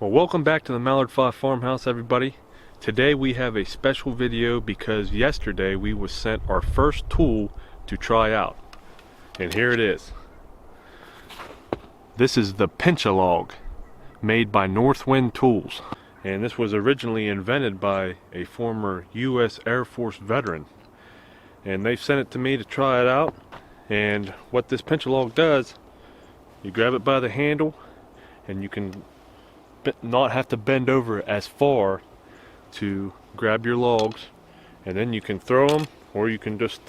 Well, welcome back to the Mallard 5 Farmhouse, everybody. Today we have a special video because yesterday we was sent our first tool to try out. And here it is. This is the pinch-a-log made by Northwind Tools. And this was originally invented by a former U.S. Air Force veteran. And they sent it to me to try it out. And what this pinch-a-log does, you grab it by the handle and you can not have to bend over as far to grab your logs, and then you can throw them, or you can just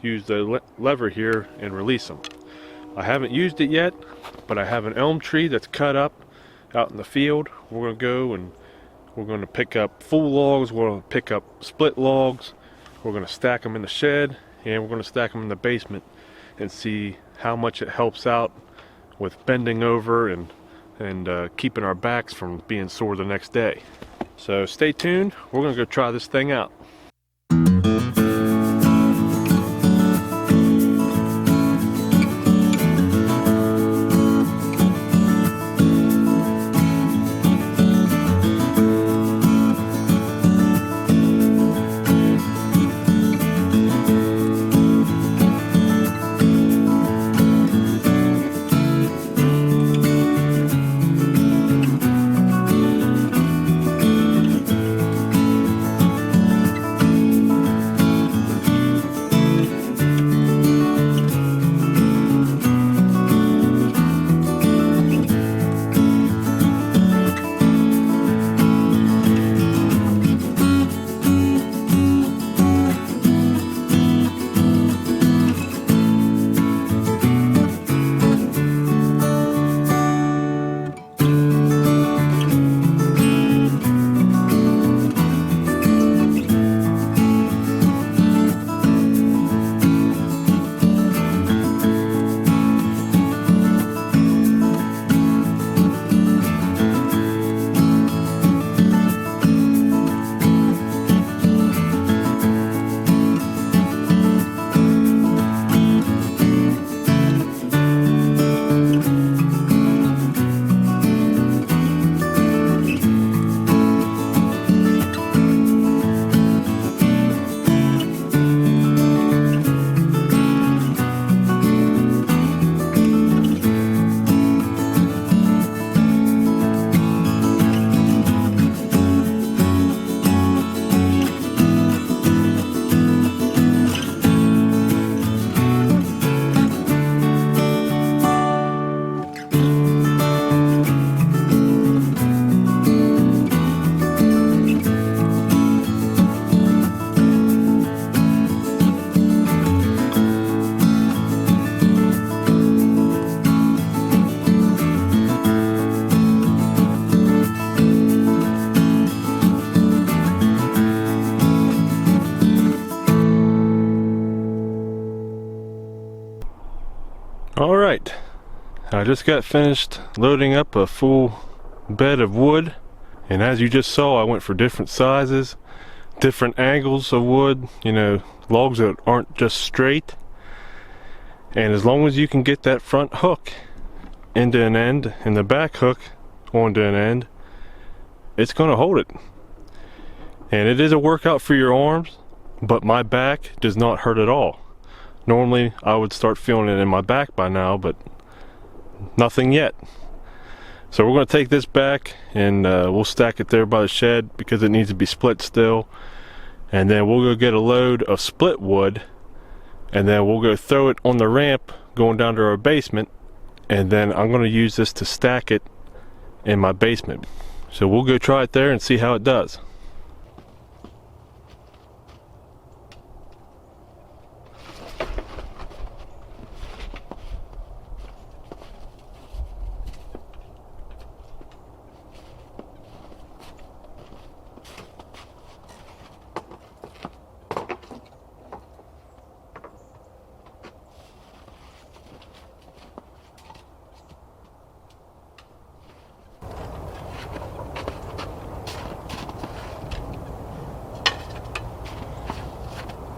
use the lever here and release them. I haven't used it yet, but I have an elm tree that's cut up out in the field. We're going to go and we're going to pick up full logs, we're going to pick up split logs, we're going to stack them in the shed, and we're going to stack them in the basement and see how much it helps out with bending over and keeping our backs from being sore the next day. So stay tuned, we're gonna go try this thing out. Alright, I just got finished loading up a full bed of wood, and as you just saw, I went for different sizes, different angles of wood, you know, logs that aren't just straight. And as long as you can get that front hook into an end and the back hook onto an end, it's going to hold it. And it is a workout for your arms, but my back does not hurt at all. Normally I would start feeling it in my back by now, but nothing yet. So we're going to take this back and we'll stack it there by the shed because it needs to be split still. And then we'll go get a load of split wood, and then we'll go throw it on the ramp going down to our basement, and then I'm going to use this to stack it in my basement. So we'll go try it there and see how it does.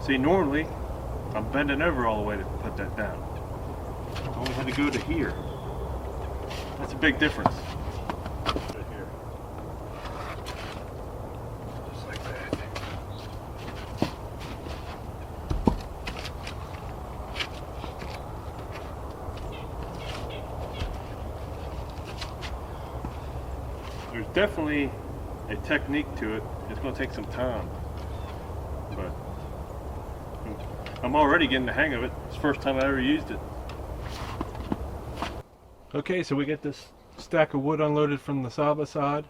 See, normally I'm bending over all the way to put that down. I only had to go to here. That's a big difference. Right here. There's definitely a technique to it. It's going to take some time, but I'm already getting the hang of it. It's the first time I ever used it. Okay, so we get this stack of wood unloaded from the side by side,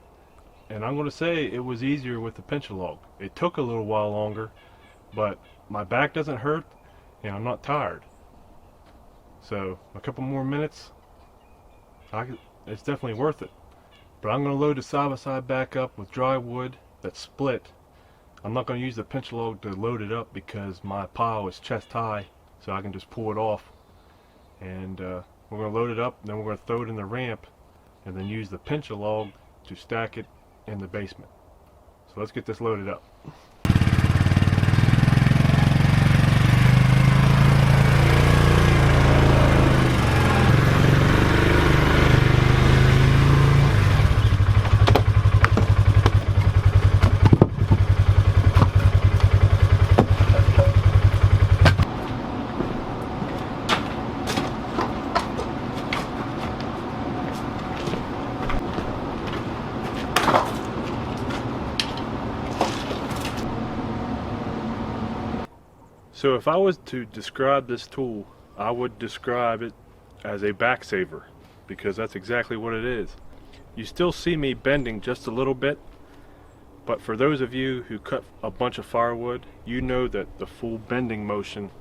and I'm going to say it was easier with the pinch log. It took a little while longer, but my back doesn't hurt and I'm not tired. So a couple more minutes, it's definitely worth it. But I'm going to load the side by side back up with dry wood that's split. I'm not going to use the pinch log to load it up because my pile is chest high, so I can just pull it off. And we're going to load it up, and then we're going to throw it in the ramp, and then use the pinch log to stack it in the basement. So let's get this loaded up. So if I was to describe this tool, I would describe it as a back saver, because that's exactly what it is. You still see me bending just a little bit, but for those of you who cut a bunch of firewood, you know that the full bending motion,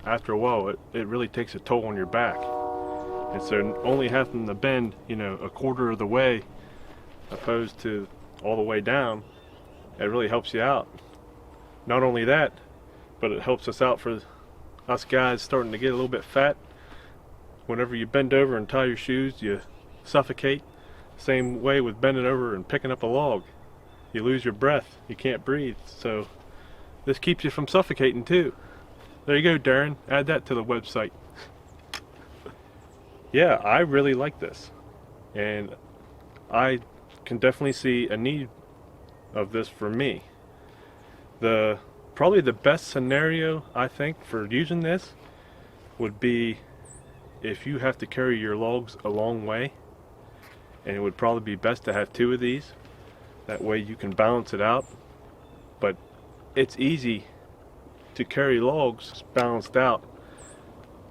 after a while, it really takes a toll on your back. And so only having to bend, you know, a quarter of the way opposed to all the way down, it really helps you out. Not only that, but it helps us out for us guys starting to get a little bit fat. Whenever you bend over and tie your shoes, you suffocate. Same way with bending over and picking up a log. You lose your breath, you can't breathe. So this keeps you from suffocating too. There you go, Darren, add that to the website. Yeah, I really like this, and I can definitely see a need of this for me. Probably the best scenario, I think, for using this would be if you have to carry your logs a long way, and it would probably be best to have two of these. That way you can balance it out. But it's easy to carry logs balanced out,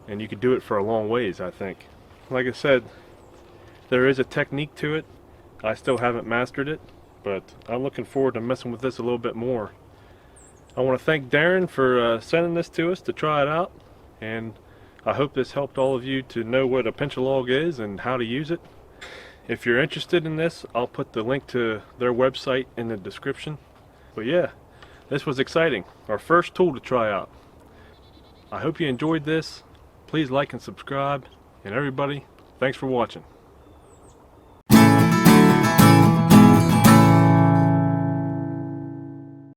and you can do it for a long ways, I think. Like I said, there is a technique to it. I still haven't mastered it, but I'm looking forward to messing with this a little bit more. I want to thank Darren for sending this to us to try it out, and I hope this helped all of you to know what a pinch log is and how to use it. If you're interested in this, I'll put the link to their website in the description. But yeah, this was exciting. Our first tool to try out. I hope you enjoyed this. Please like and subscribe, and everybody, thanks for watching.